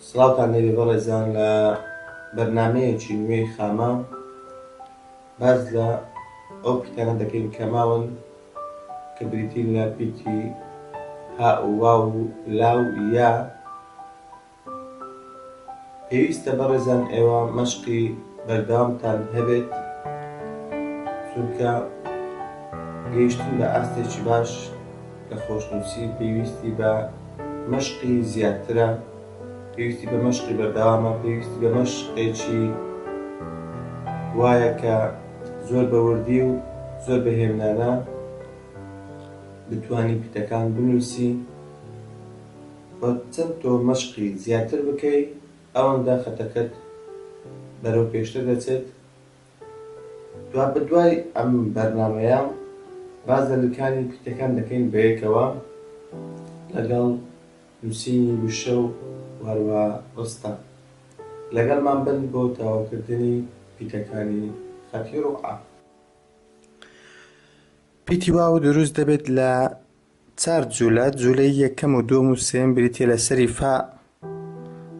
سڵاوتان لێبێ بەڕێزان لە بەرنامەیەکی نوێی خامە باز لە ئەو پیتانە دەکەین کە ماون کە بریتین لە پیتی ها و واو و لاو یا. پێویستە بەڕێزان ئێوە مەشقی بەردەوامتان هەبێت، چونکە گەیشتن بە ئاستێکی باش لە خۆشنووسی پێویستی بە مەشقی زیاترە، پێویستی بە مەشقی بەردەوامە، پێویستی بە مەشقێکی وایە کە زۆر بەوردی و زۆر بەهێمنانە بتوانی پیتەکان بنووسی. بە چەند تۆ مەشقی زیاتر بکەی ئەوەندە خەتەکەت بەرەو پێشتر دەچێت. بە دوای ئەم بەرنامەیە باز لە لکانی پیتەکان دەکەین بەیەکەوە لەگەڵ نووسینی وشە و هەروە ڕستە. لەگەڵمان بن بۆ تەواوکردنی پیتەکانی خەتی ڕوعە. پیتی واو دروست دەبێت لە 4 جوولە. جوولەی یەکەم و دووەم و سێم بریتیە لە سەری فا،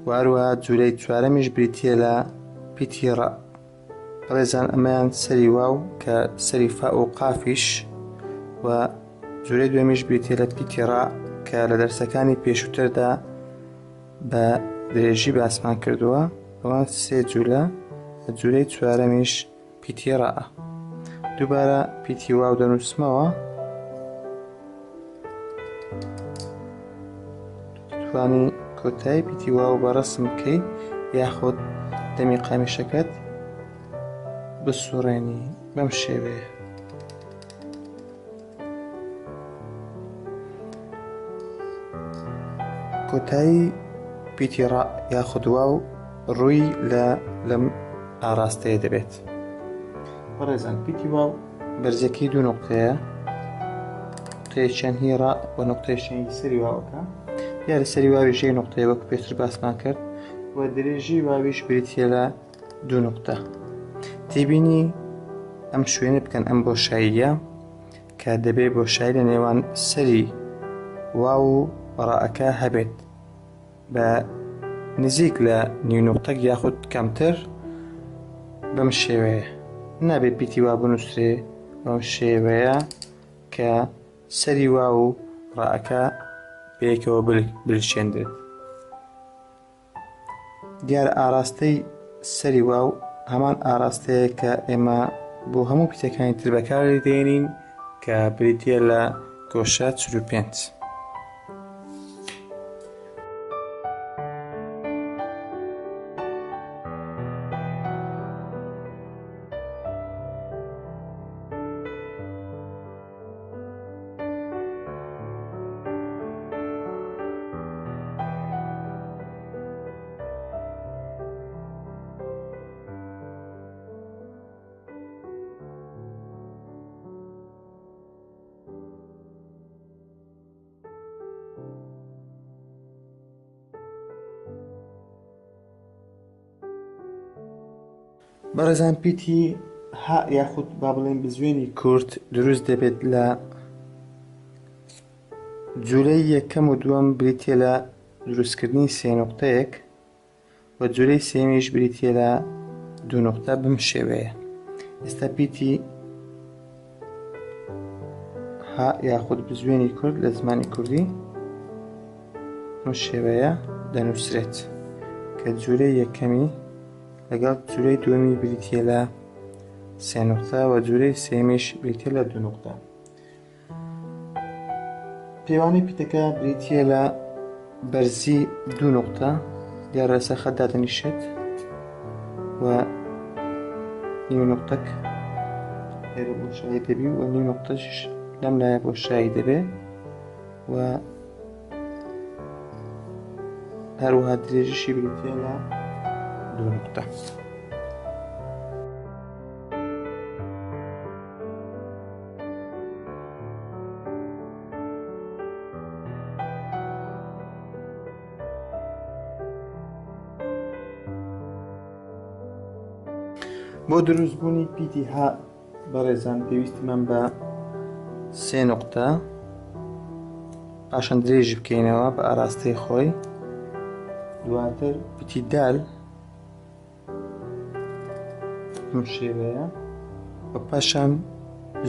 واروها جوولەی چوارەمیش بریتیە لە پیتی ڕە. بەڕێزان ئەمەیان سەری واو کە سەری فا و قافیش، و جوولەی دوێمیش بریتیە لە پیتی ڕە کە لە دەرسەکانی پێشووتردا بە درێژی باسمان کردووە. ئەوان 3 جوولە. جوولەی چوارەمیش پیتی ڕە. دووبارە پیتی واو دەنووسمەوە، توانی کۆتایی پیتی واو بەڕەسم بکەی یاخود دەمی قامیشەکەت بسوڕێنی بەم شێوەیە. کۆتایی پیتی ڕە یاخود واو ڕووی لەم ئاراستەیە دەبێت. بەڕێزان پیتی واو بەرزەکەی 2 نقطەیە، نقطەیەکیان هی ڕە و نقطەیەکیان سەری واوەکە، یا لە سەری واویش 1 نقطەیە وەکو پێشتر باسمان کرد، و درێژی واویش بریتیە لە 2 نقطە. تێبینی ئەم شوێنە بکەن ئەم بۆشاییە کە دەبێ بۆشایی لە نێوان سەری واو و ڕەکە هەبێت بە نزیک لە نیو نقطەک یاخود کەمتر. بەم شێوەیە نابێت پیتی وا بنووسرێ بەم شێوەیە کە سەری وا و ڕەکە پێکەوە بلشێندرێت. دیارە ئاراستەی سەری واو هەمان ئاراستەیە کە ئێمە بۆ هەموو پیتەکانی تر بەکاری دێنین کە بریتیە لە گۆشە 45. بەڕێزان پیتی ها یاخود با بڵێن بزوێنی کورد دروست دەبێت لە جوولەی یەکەم و دووەم بریتیە لە دروستکردنی 3 نقطەیەک، و جوولەی سێمیش بریتیە لە 2 نقطە. بم شێوەیە ئێستا پیتی ها یاخود بزوێنی کورد لە زمانی کوردی بم شێوەیە دەنووسرێت کە جوولەی یەکەمی لەگەڵ جوولەی دووەمی بریتیە لە 3 نقطە و جوولەی سێمیش بریتیە لە 2 نقطە. پێوانی پیتەکە بریتیە لە بەرزی 2 نقطە، دیارە لەسەر خەت دادەنیشێت و نیو نقطەک لێرە بۆشایی دەبی و نیو نقطەش لەم لایە بۆشایی دەبێ، و هەروەها درێژیشی بریتیە لە 2 نقطە. بۆ دروستبوونی پیتی ها بەڕێزان پێویستمان بە 3 نقطە، پاشان درێژی بکەینەوە بە ئاراستەی خۆی. دواتر پیتی دال بەم شێوەیە و پاشان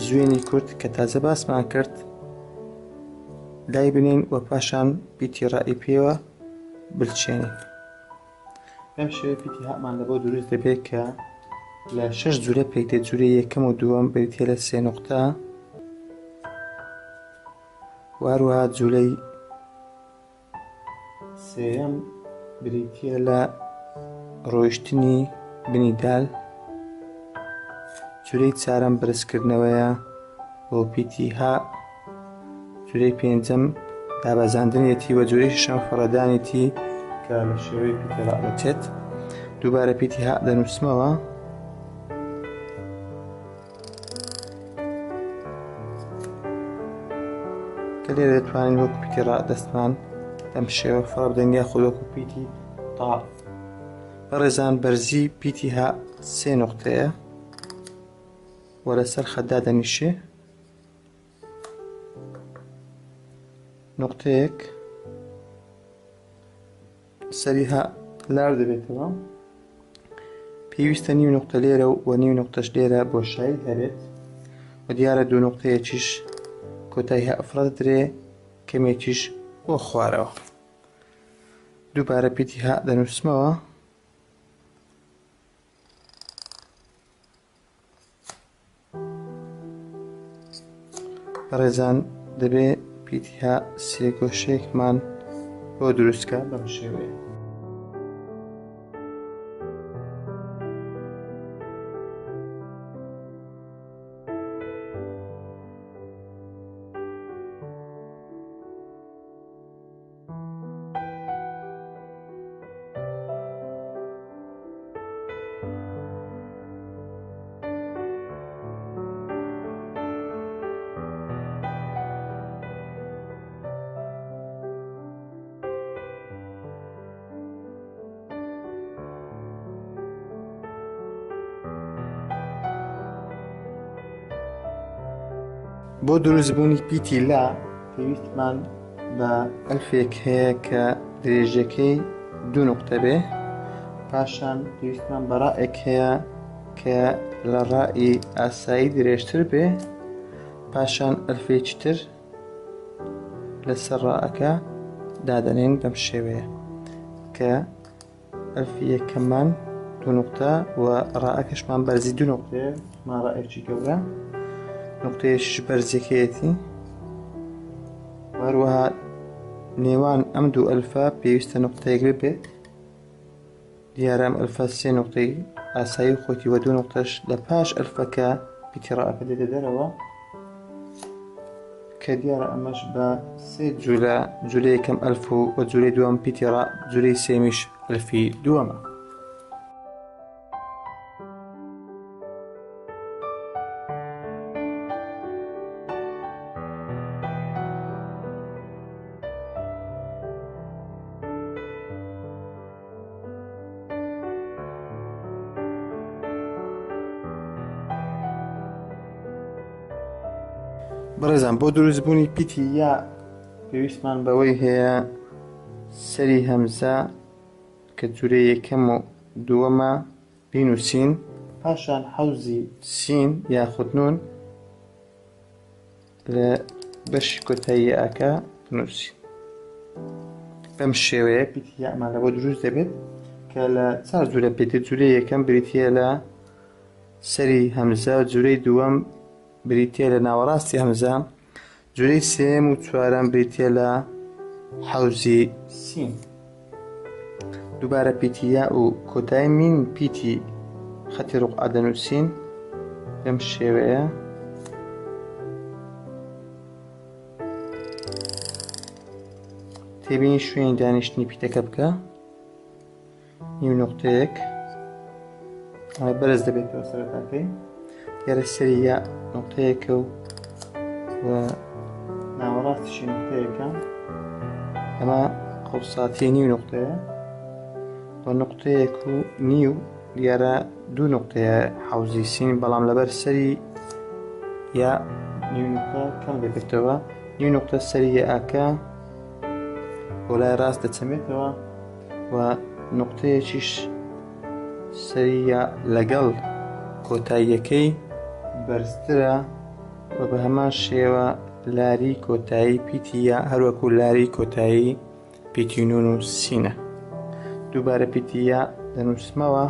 زوێنی کورد کە تازە باسمان کرد لای بنین و پاشان پیتی ڕائی پێوە بلچێنین. بەم شێوەیە پیتی هامان لە بۆ دروست دەبێت کە لە 6 جوولە پێکدێت. جوولەی یەکەم و دووەم بریتە لە 3 نقطە، واروها جوولەی سێیەم بریتە لە ڕۆیشتنی بنی دال، جوولەی چارەم برزکردنەوەیە بۆ پیتی ها، جوولەی پێنجەم دابەزاندنێتی و جوولەی شەشەم فڕەدانێتی کە لە شێوەی پیتە ڕابەچێت. دووبارە پیتی ها دەنووسمەوە کە لێرە دەتوانین وەکو پیتی ڕا دەستمان بەم شێوە فڕە بدەین یاخود وەکو پیتی تا. بەڕێزان بەرزی پیتی ها 3 نقطەیە و لەسەر خەتدا دەنیشێ. نقطەیەک سەری ها لار دەبێتەوە، پێویستە نیو نقطە لێرە و نیو نقطەش لێرە بۆشایی هەبێت و دیارە دوو نقطەیەکیش کۆتایی ها ئەفرە دەدرێ، کەمێکیش بۆ خوارەوە. دووبارە پیتی ها دەنووسمەوە بەڕێزان دەبێ پیتی ها سێ گۆشەیەکمان بۆ دروستکە بەم شێوەیە. بۆ دروستبوونی پیتی لا پێویستمان بە ئەلفێک هەیە کە درێژەکەی 2 نقطە بێ، پاشان پێویستمان بە ڕائێک هەیە کە لە ڕائی ئاسایی درێژتر بێ، پاشان ئەلفێکی تر لەسەر ڕائەکە دادەنێن بەم شێوەیە کە ئەلفی یەکەممان 2 نقطە و ڕائەکەشمان بەرزی 2 نقطەیە، مان ڕائێکی گەورە، نقطەیەکیش بەرزەکەیەتی. هەروەها نێوان ئەم دوو ئەلفە پێویستە نقطەیەک بێت، دیارە ئەم ئەلفە 3 نقطەی ئاسایی خۆتی و 2 نقطەش لە پاش ئەلفەکە پیتی ڕائەکە دێتە دەرەوە کە دیارە ئەمەش بە 3 جوولە، جوولەی یەکەم ئەلف و جوولەی دووەم پیتی ڕا، جوولەی سێمیش ئەلفی دووەمە. بەڕێزان بۆ دروستبوونی پیتی یا پێویستمان بەوەی هەیە سەری هەمزە کە جوولەی یەکەم و دووەمە بینووسین، پاشان حەوزی سین یاخود نون لە بەشی کۆتایی یاکە بنووسین. بەم شێوەیە پیتی یامان لە بۆ دروست دەبێت کە لە 4 جوولە پێدێت. جوولەی یەکەم بریتە لە سەری هەمزە، جوولەی دووەم بریتە لە ناوەڕاستی هەمزە، جوولەی سێم و چوارەم بریتە لە حەوزی سین. دووبارە پیتی یا و کۆتایی مین پیتی خەتی ڕوقعە دەنووسین بەم شێوەیە. تێبینی شوێنی دانیشتنی پیتەکە بکە، نیو نقطەیەک بەرز دەبێتەوە سەرەتاکەی، دیارە سەری یا نقطەیەکە و ناوەڕاستیشی نقطەیەکە، ئەمە قەوساتی نیو نقطەیە و نقطەیەک و نیو، دیارە 2 نقطەیە حەوزی سین، بەڵام لەبەر سەری یا نیو نقطە کەم دەبێتەوە. نیو نقطە سەری یاکە بۆ لای ڕاست دەچەمێتەوە و و نقطەیەکیش سەریە لەگەڵ کۆتاییەکەی بەرزترە و بە هەمان شێوە لاری کۆتایی پیتیە هەروەکو لاری کۆتایی پیتی نون و سینە. دووبارە پیتیە دەنووسمەوە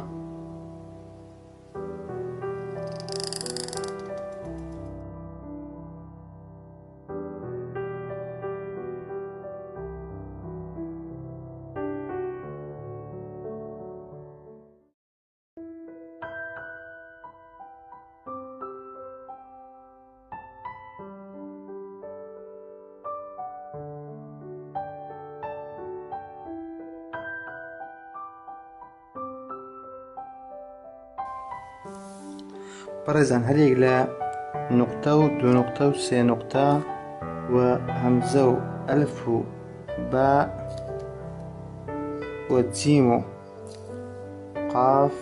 بەڕێزان هەرێک لە نقطە و دو نقطە و سێ نقطە و هەمزە و ئەلف و با و جیم و قاف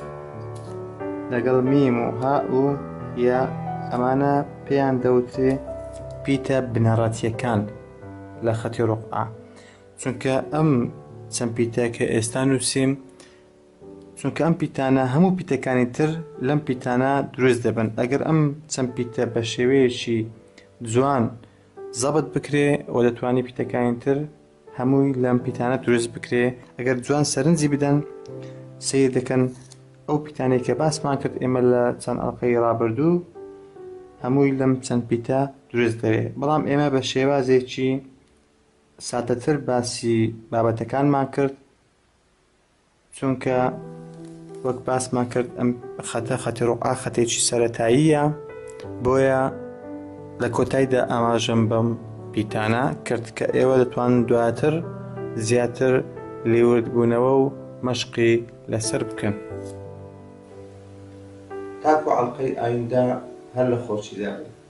لەگەڵ میم و ها و یا ئەمانە پێیان دەوترێ پیتە بنەڕەتیەکان لە خەتی ڕوقعە، چونکە ئەم چەند پیتە کە ئێستا نووسیم چونکە ئەم پیتانە هەموو پیتەکانی تر لەم پیتانە دروست دەبن. ئەگەر ئەم چەند پیتە بە شێوەیەکی جوان زەبط بکرێ و دەتوانی پیتەکانی تر هەمووی لەم پیتانە دروست بکرێ. ئەگەر جوان سەرنجی بدەن سیر دەکەن ئەو پیتانەی کە باسمان کرد ئێمە لە چەند ئەڵقەی ڕابردوو هەمووی لەم چەند پیتە دروست دەوێ. بەڵام ئێمە بە شێوازێکی سادەتر باسی بابەتەکانمان کرد، چونکە وەک باسمان کرد ئەم خەتی ڕوقعە خەتێکی سەرەتاییە، بۆیە لە کۆتاییدا ئاماژەم بەم پیتانە کرد کە ئێوە دەتوانن دواتر زیاتر لێوردبوونەوە و مەشقی لەسەر بکەن. تاکو ئەڵقەی ئایندە هەر لە خۆشیدا بن.